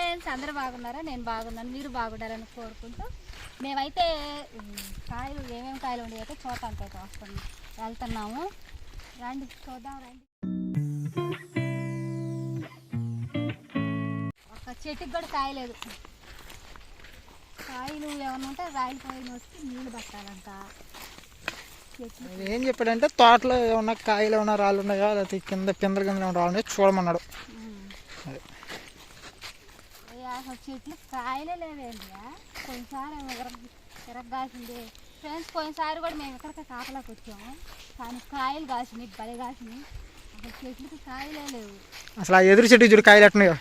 Friends, అందరూ బాగున్నారా? నేను బాగున్నాను, మీరు బాగుండాలని కోరుకుంటూ మేమైతే కాయలు ఏమేమి కాయలు ఉండేవి అయితే చూడటానికి అయితే వెళ్తున్నాము. రండి చూద్దాం, రండి. ఒక చెట్టుకి కూడా కాయలేదు. కాయలు ఏమన్నా ఉంటే రాయిపోయిన వచ్చి నీళ్ళు పట్టాలంట. ఏం చెప్పాడంటే తోటలో ఏమన్నా కాయలు ఏమన్నా రాళ్ళు ఉన్నాయో లేకపోతే కింద పిందల కింద ఏమన్నా రాళ్ళు ఉన్నాయో చూడమన్నాడు. అసలు చెట్లు కాయలే లేవేంటి, కొన్నిసారి తిరగగాసింది ఫ్రెండ్స్. పోయినసారి కూడా మేము ఎక్కడికి కాపలాకి వచ్చాము, కానీ కాయలు కాసినాయి, భలే కాసినాయి. అసలు చెట్లకి కాయలే లేవు. అసలు ఆ ఎదురు చెట్టు చూడు కాయలు ఎట్టున్నాయో.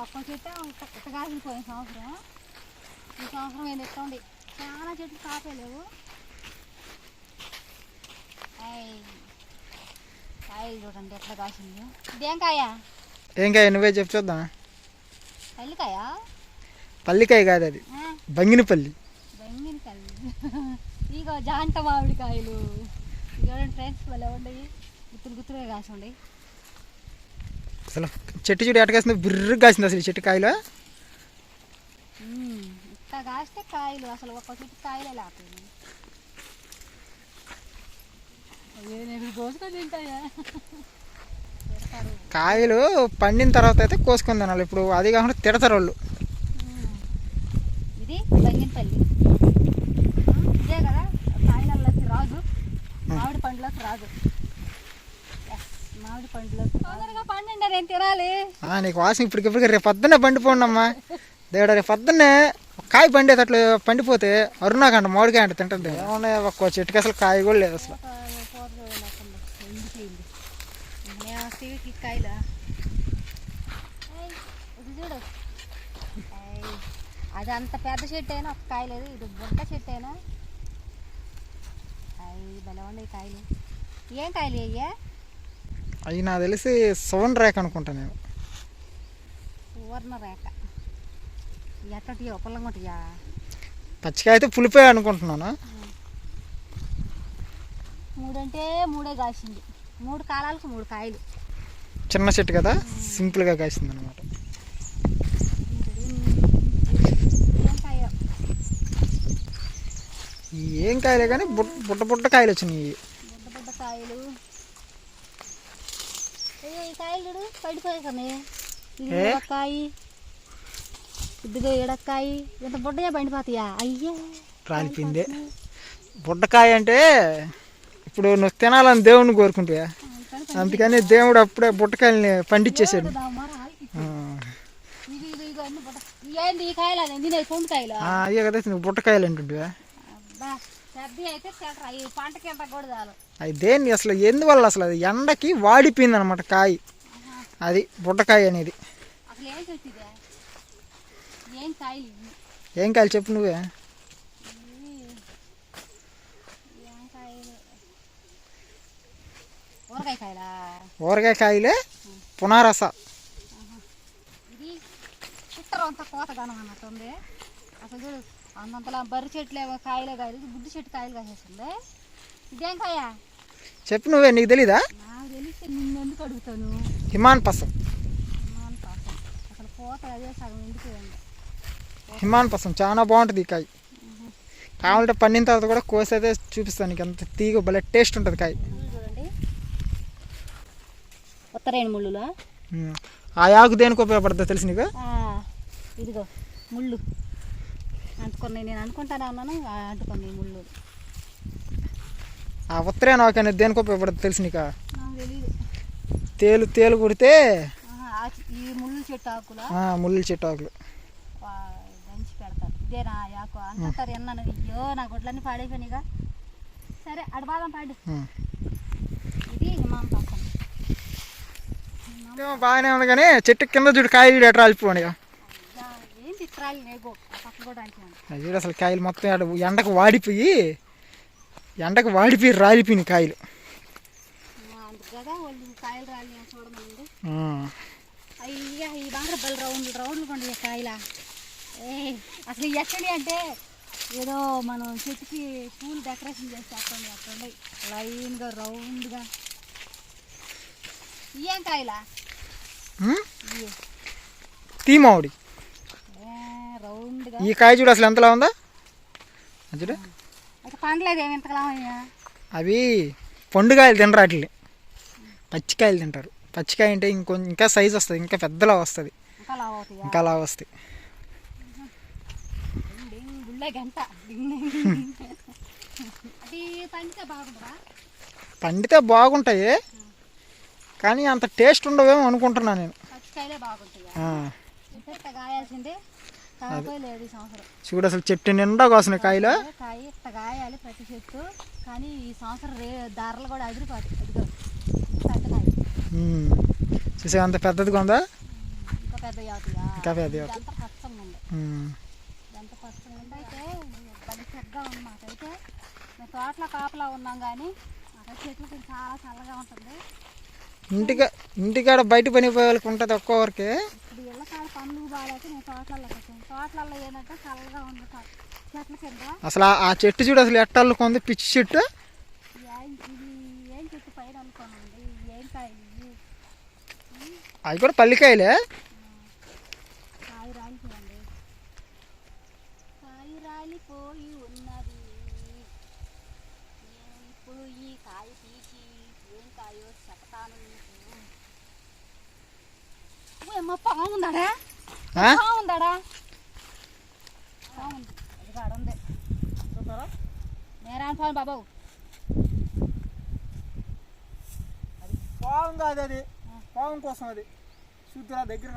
ఒక్క చెట్టు ఇట్ట కాసింది పోయిన సంవత్సరం. ఈ సంవత్సరం ఏం ఎత్తండి, చాలా చెట్లు కాపే లేవు. కాయలు చూడండి ఎట్లా కాసింది. ఇదేం కాయ? ఏం కాయ నువ్వే చెప్పు చూద్దాం. పల్లికాయ? పల్లికాయ కాదు, అది బంగినపల్లి. బంగినపల్లి. ఇగో జాంట మామిడికాయలు చూడండి ఫ్రెండ్స్, భలే ఉండయి, గుత్తులు గుత్తులుగా కాసి ఉండయి. అసలు చెట్టు చూడు ఎట్ట కాసింది, బిర్రు కాసింది అసలు చెట్టు కాయలు. ఇట్లా కాస్తే కాయలు అసలు ఒక్క చెట్టు కాయలే లేకపోయింది. కోసుకొని తింటాయా? కాయలు పండిన తర్వాత అయితే కోసుకొని తినాలి. ఇప్పుడు అది కాకుండా తిడతారు వాళ్ళు. ఇది బంగినపల్లి, ఇదే కదా కాయలలోకి రాజు, మామిడి పండులోకి రాజు. మామిడి పండులోకి తొందరగా పండండి, నేను తినాలి. నీకు వాసన ఇప్పటికిప్పటికి రేపు పొద్దున్నే పండిపోండమ్మా. దేవుడు రేపు పొద్దున్నే కాయ పండేటట్లు పండిపోతే అరుణాకంట మామిడికాయ అంటే తింటుంది. ఏమన్నా ఒక్క చెట్టుకి అసలు కాయ కూడా లేదు అసలు. కాయలు ఇది చూడు, అది అంత పెద్ద చెట్టు అయినా ఒక కాయ లేదు. ఇది బుడ్డ చెట్టు అయినా అవి భలే ఉన్నాయి కాయలు. ఏం కాయలు అయ్యా? అవి నాకు తెలిసి సువర్ణ రేఖ అనుకుంటా నేను. సువర్ణ రేఖ ఎట్టటియో పుల్లంగుంటాయా? పచ్చికాయ అయితే పులిపోయా అనుకుంటున్నాను. 3 అంటే 3 కాసింది, 3 కాలాలకు 3 కాయలు. చిన్న చెట్టు కదా, సింపుల్గా కాసింది అనమాట. ఏం కాయలే కానీ బుట్ట బుట్ట కాయలు వచ్చినాయి. బుట్ట బుట్ట కాయలు. ఈ కాయలు చూడు పడిపోయి. కాయ ఇదిగో ఎడక్కాయ, ఇంత బుడ్డగా పండిపోతాయా? అయ్యే రాలిపోయిందే. బుడ్డకాయ అంటే ఇప్పుడు నువ్వు తినాలని దేవుడిని కోరుకుంటా, అందుకని దేవుడు అప్పుడే బుట్టకాయలని పండించేసాడు. అయ్యే కదా నువ్వు బుట్టకాయలు అంటుంటివా? అది దేన్ని అసలు ఎందువల్ల అసలు అది ఎండకి వాడిపోయింది అనమాట కాయ. అది బుట్టకాయ అనేది. ఏం కాయలు చెప్పు నువ్వే. ఊరగాయ కాయలే, పునారస. ఇది చిత్తరం అంతా కోతగానం అన్నట్టుంది. అసలు చూడు అంతంతలా బర్రి చెట్లు ఏమో కాయలే కాయలు, గుడ్డు చెట్టు కాయలు కాసేస్తుంది. ఇదేం కాయ చెప్పు నువ్వే, నీకు తెలీదా? నాకు తెలిస్తే నిన్ను ఎందుకు అడుగుతాను. హిమాన్ పసం. అసలు కోత అదే సగం ఎండిపోయింది. హిమాన్ పసం చాలా బాగుంటుంది ఈ కాయ. కావాలంటే పండిన తర్వాత కూడా కోసి అయితే చూపిస్తాను నీకు. అంత తీగ భలే టేస్ట్ ఉంటుంది కాయ. ఉత్తరేణి ముళ్ళులా ఆ ఆకు దేనికి ఉపయోగపడుతుందో తెలుసు నీకు? ఇదిగో ముళ్ళు అంటుకున్నాయి, నేను అనుకుంటానే ఉన్నాను అంటుకున్నాయి ముళ్ళు. ఆ ఉత్తరేణి ఆకు అనేది దేనికి ఉపయోగపడుతుందో తెలుసు నీకు? తెలీదు. తేలు కుడితే ఈ ముళ్ళు చెట్టు ఆకులా? ముళ్ళు చెట్టు ఆకులు దంచి పెడతారు. ఇదేనా ఆకు అంటారు. ఎన్నాను అయ్యో నా గుడ్లన్నీ పాడైపోయినాయిగా. సరే అడబాదం పాడు. ఇది హిమాన్ పసం. బాగానే ఉంది కానీ చెట్టు కింద చూడు కాయలు ఎట్లా రాలిపోయి. చూడు అసలు కాయలు మొత్తం ఎండకు వాడిపోయి రాలిపోయినాయి కాయలు. కాయల అసలు ఎక్కడి అంటే ఏదో మనం చెట్టుకి పూలు డెకరేషన్ చేసి చెప్పండి, అక్కడ లైన్గా రౌండ్గా. ఏం కాయలా? తీ మామిడి. ఈ కాయ చూడు అసలు ఎంతలా ఉందా చూడు. అయితే పండలేదు ఏమి ఇంతలా అయ్యా. అవి పండుకాయలు తినరు వాటిని, పచ్చికాయలు తింటారు. పచ్చికాయ అంటే ఇంకా సైజు వస్తుంది, ఇంకా పెద్దలా వస్తుంది, ఇంకా లావు అవుతాయా? ఇంకా లావు వస్తాయి. గంట అది పండితే బాగుంటుందా? పండితే బాగుంటాయి కానీ అంత టేస్ట్ ఉండవేమో అనుకుంటున్నాను నేను. పచ్చికాయలే బాగుంటాయా? గాయాల్సిందే కాయలేదు ఈ సంవత్సరం. చూడు అసలు చెట్టు నిండా కోసిన కాయలు. కాయ ఇట్ట గాయాలి ప్రతి చెట్టు, కానీ ఈ సంవత్సరం ధరలు కూడా అదిరిపోతాయి. పెద్ద కాయ చూసే అంత పెద్దదిగా ఉందా? ఇంకా పెద్ద అవుతాయా? ఇంకా పెద్ద ఎంత పచ్చగా ఉంది, ఎంత పచ్చగా ఉంది. అయితే పని చక్కగా ఉంది. మాకైతే మేము తోటలో కాపలా ఉన్నాం కానీ అక్కడ చెట్లు కొంచెం చాలా చల్లగా ఉంటుంది. ఇంటికాడ బయట పని పోయే వాళ్ళకి ఉంటుంది ఒక్కొక్కరికి. ఇప్పుడు ఇళ్ళ కాడ పనులు బాగాలేక నేను తోటలలో వచ్చాను. తోటలలో ఏంటంటే చల్లగా ఉంది చెట్ల కింద. అసలు ఆ చెట్టు చూడు అసలు ఎట్టల్లు కొంది, పిచ్చి చెట్టు. ఇది ఏం చెట్టు పైన అనుకోనండి, ఏం కాయలు అవి కూడా పల్లికాయలే. కాయ రాలిపోయింది, కాయ రాలిపోయి ఉన్నది. ఇప్పుడు ఈ కాయ తీసి ఏం కాయో చెప్తాను నీకు. అమ్మ పాముందాడా? పాముందాడా? పాముంది, అది కాడుంది. చూసారా నేరాను పాము బాబు. అది పాము కాదు, అది పాము కోసం. అది చూద్దురా దగ్గర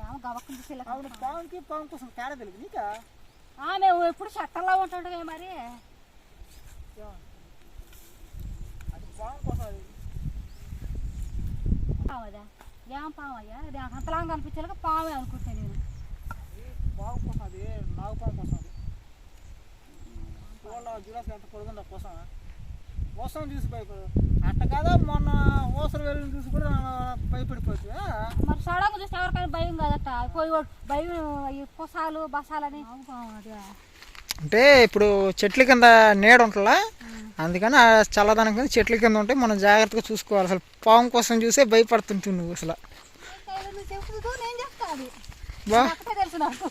ఏమో గవక్కం చూసి పాముకి పాము కోసం తేడా తెలియదు నీకా? మేము ఎప్పుడు చట్టంలో ఉంటుండే మరి. అది పాము కోసం. అది పాము అదా? ఏం పాము అయ్యా? అది అంతలా కనిపించాలి పామే అనుకుంటా నేను. పాము కోసం, అది నాగు పాము కోసం. అది జూలాస్ ఎంత పొడుగుందా కోసం. ఓసం చూసి భయపడు అట్ట కదా. మొన్న ఓసలు వెళ్ళి చూసి కూడా భయపడిపోవచ్చు. మరి సడన్గా చూస్తే ఎవరికైనా భయం కాదట, పోయి భయం ఈ పొసాలు బసాలని. అంటే ఇప్పుడు చెట్ల కింద నీడ ఉంటుందా, అందుకని ఆ చల్లదనం కింద చెట్ల కింద ఉంటే మనం జాగ్రత్తగా చూసుకోవాలి. అసలు పాము కోసం చూసే భయపడుతుంటుంది నువ్వు అసలు. నేను చెప్తాను బా తెలుసు నాకు,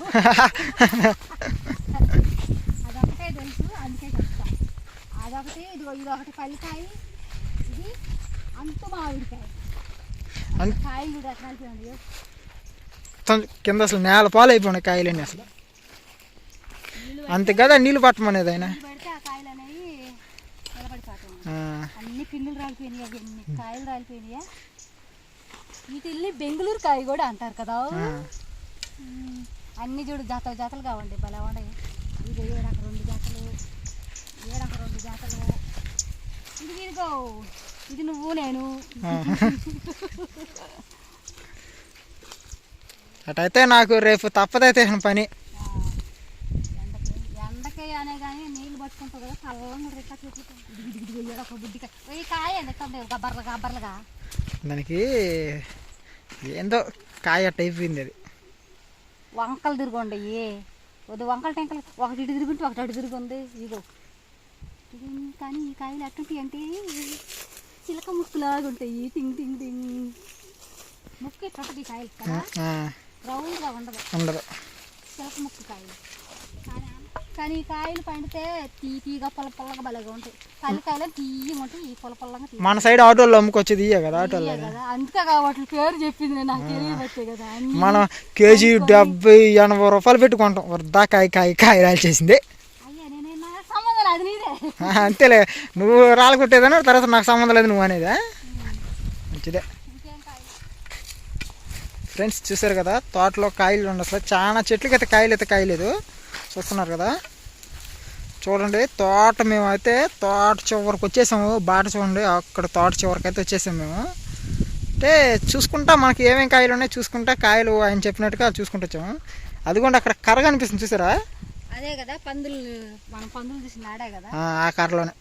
అదొకటే తెలుసు అందుకే చెప్తా. అదొకటి ఇదొకటి పల్లికాయ, ఇది అంత మామిడికాయ. కాయలు కూడా ఎట్లా అయిపోయింది కింద అసలు నేల పాలు అయిపోయినాయి కాయలన్నీ అసలు. అంతే కదా నీళ్ళు పట్టమనేది ఆయన. పెడితే ఆ కాయలు అనేవి నిలబడిపోతాయి. అన్ని పిన్నులు రాలిపోయినాయి, అన్ని కాయలు రాలిపోయినాయా. వీటిల్ని బెంగళూరు కాయ కూడా అంటారు కదా. అన్ని చూడు జాతలు జాతలు కావండి, భలే ఉండయి. ఇది ఏడక 2 జాతలు, ఏడక 2 జాతలు. ఇది ఇదిగో ఇది నువ్వు నేను. అటైతే నాకు రేపు తప్పదైతే పని. ఎండకే అనే కానీ నీళ్ళు పట్టుకుంటావు కదా చల్లగా రేఖ చెట్లు. ఏడొక బుడ్డికాయ ఈ కాయ అండి గబ్బర్లు గబ్బర్లుగా. దానికి ఏందో కాయ అట్ట అయిపోయింది. అది వంకలు తిరుగుండి, వద్దు వంకలు టెంకలు. ఒకటి ఇటు తిరుగుంటే ఒకటి అటు తిరుగుంది. ఇగో కానీ ఈ కాయలు అట్టుంటాయి అంటే చిలక ముక్కులాగా ఉంటాయి. టింగ్ టింగ్ టింగ్ ముక్కు ఇట్టుంటుంది ఈ కాయలు కదా, రౌండ్గా ఉండదు, చిలక ముక్కు కాయలు. కానీ ఈ కాయలు పండితే తీగా పొల పొల్లగా బలగా ఉంటాయి. పల్లికాయలు తీయగా ఉంటాయి, ఈ పొల పొల్లగా. మన సైడ్ ఆటోల్లో అమ్ముకొచ్చేది కదా ఆటోల్లో కదా, అందుకే కాబట్టి పేరు చెప్పింది నాకు తెలియబట్టే కదా. మనం కేజీ 70-80 రూపాయలు పెట్టుకుంటాం. వద్దా కాయ కాయ కాయ రాల్చేసింది. అయ్యా నేను నాకు సంబంధం లేదు, అది నీదే. అంతేలే, నువ్వు రాలగొట్టేదని తర్వాత నాకు సంబంధం లేదు నువ్వు అనేదా. మంచిదే ఫ్రెండ్స్, చూసారు కదా తోటలో కాయలు ఉండే. అసలు చాలా చెట్లకి అయితే కాయలేదు. చూస్తున్నారు కదా, చూడండి తోట. మేమైతే తోట చివరికి వచ్చేసాము. బాట చూడండి, అక్కడ తోట చివరికి అయితే వచ్చేసాము మేము. అంటే చూసుకుంటా మనకి ఏమేమి కాయలు ఉన్నాయి చూసుకుంటా, కాయలు ఆయన చెప్పినట్టుగా చూసుకుంటూ వచ్చాము. అదిగోండి అక్కడ కర్ర కనిపిస్తుంది చూసారా, అదే కదా పందులు, మనం పందులు తీసి నాడే కదా ఆ కర్రలోనే.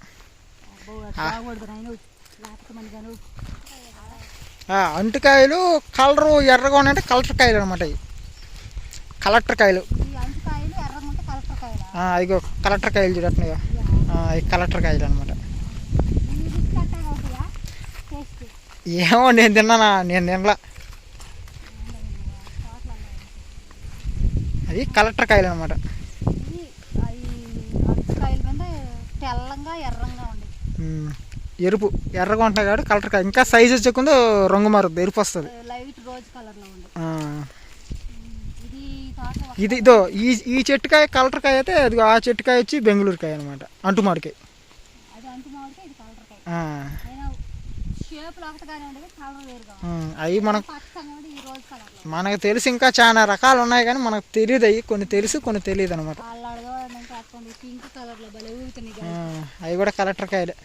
అంటుకాయలు కలరు ఎర్రగా ఉన్నాయంటే కలెక్టర్ కాయలు అనమాట. ఇవి కలెక్టర్ కాయలు. ఇగో కలెక్టర్ కాయలు చూడట్న్నాయో, ఇవి కలెక్టర్ కాయలు అనమాట. ఏమో నేను తిన్నానా, నేను తినలా. ఈ కలెక్టర్ కాయలు అనమాట. ఇది ఈ కాయల మీద తెల్లంగా ఎర్రంగా ఉంది, ఎరుపు ఎర్రగా ఉంటాయి కాబట్టి కలెక్టర్ కాయ. ఇంకా సైజ్ వచ్చేకుందో రంగు మారుద్ది, ఎరుపు వస్తుంది. లైట్ రోజ్ కలర్లో ఉంది. ఇది ఇది ఇదో ఈ చెట్టుకాయ కలెక్టర్ కాయ అయితే అది ఆ చెట్టుకాయ వచ్చి బెంగళూరు కాయ అనమాట, అంటుమాడికాయ. అది అంటు మామిడికాయ, ఇది కలర్ కాయ. షేప్లో ఒకటిగానే ఉండేది, కలర్ వేరుగా అవి మనకు పచ్చగా ఉంది, ఈ రోజ్ కలర్లో. మనకు తెలిసి ఇంకా చాలా రకాలు ఉన్నాయి కానీ మనకు తెలియదు. అవి కొన్ని తెలుసు కొన్ని తెలియదు అనమాట. వాళ్ళు అడగవాలని కట్టుకోండి, పింక్ కలర్లో భలే ఊగుతున్నాయి. అవి కూడా కలెక్టర్ కాయలే.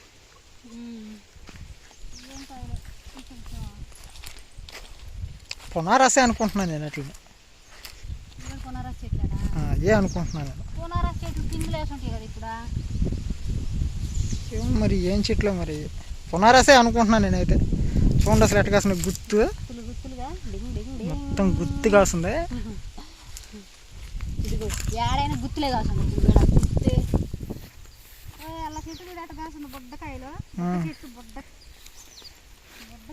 పునారసే అనుకుంటున్నాను నేను. అట్లా పునారస్ చెట్లేనా? అదే అనుకుంటున్నాను నేను. పునారస్ చెట్లు పింగులు వేసి ఉంటాయి కదా ఇప్పుడు. ఏం మరి ఏం చెట్లు మరి, పునారసే అనుకుంటున్నాను నేనైతే. చూడండి అసలు ఎట్లా కాస్తుంది, గుత్తు గుత్తులుగా మొత్తం గుత్తి కాస్తుంది. ఇదిగో ఏడైనా గుత్తులే కాస్తుంది. గుత్తే అలా చెట్టు కూడా అట్ట కాస్తుంది. బొడ్డకాయలు చెట్టు బొడ్డ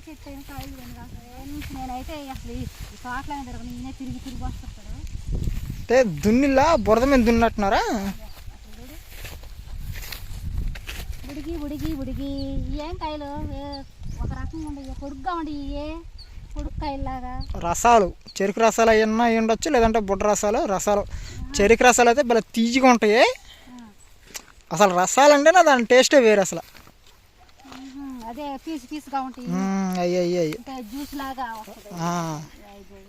చెట్టు అయిన కాయలు రెండు కాస్తుంది. నేనైతే అసలు ఈ తోటలో తిరగను, ఈయన తిరిగి తిరిగి వస్తాడు. అంటే దున్నిలా బురద మీద దున్నట్టున్నారా? ఉడిగి ఉడిగి ఉడిగి ఏం కాయలు ఒక రకంగా ఉండే, పొడుగ్గా ఉండి ఏ పొడుగు కాయలాగా. రసాలు, చెరుకు రసాలు అవన్నీ అయి ఉండొచ్చు, లేదంటే బుడ్డ రసాలు. చెరుకు రసాలు అయితే భలే తీజిగా ఉంటాయి అసలు. రసాలు అంటేనే దాని టేస్టే వేరు అసలు. అదే పీసు పీసుగా ఉంటాయి, అయ్యి జ్యూస్ లాగా వస్తుంది.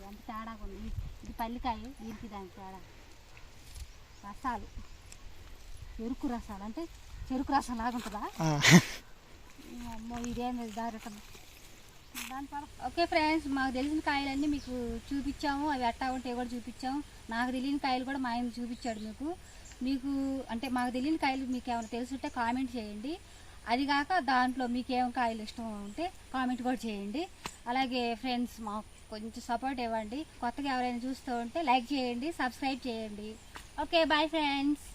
అంత తేడా ఉంది. ఇది పల్లికాయ, దీనికి దానికి తేడా. రసాలు చెరుకు రసాలు అంటే చెరుకు రసం లాగా ఉంటుందా? అమ్మో ఇదేంది దారటం దాని పడ. ఓకే ఫ్రెండ్స్, మాకు తెలిసిన కాయలన్నీ మీకు చూపించాము. అవి ఎట్టా ఉంటే కూడా చూపించాము. నాకు తెలియని కాయలు కూడా మా ఆయన చూపించాడు మీకు అంటే మాకు తెలియని కాయలు మీకు ఏమైనా తెలుసుంటే కామెంట్ చేయండి. అది కాక దాంట్లో మీకు ఏం కాయలు ఇష్టం ఉంటే కామెంట్ కూడా చేయండి. అలాగే ఫ్రెండ్స్, మాకు కొంచెం సపోర్ట్ ఇవ్వండి. కొత్తగా ఎవరైనా చూస్తూ ఉంటే లైక్ చేయండి, సబ్స్క్రైబ్ చేయండి. Okay bye friends.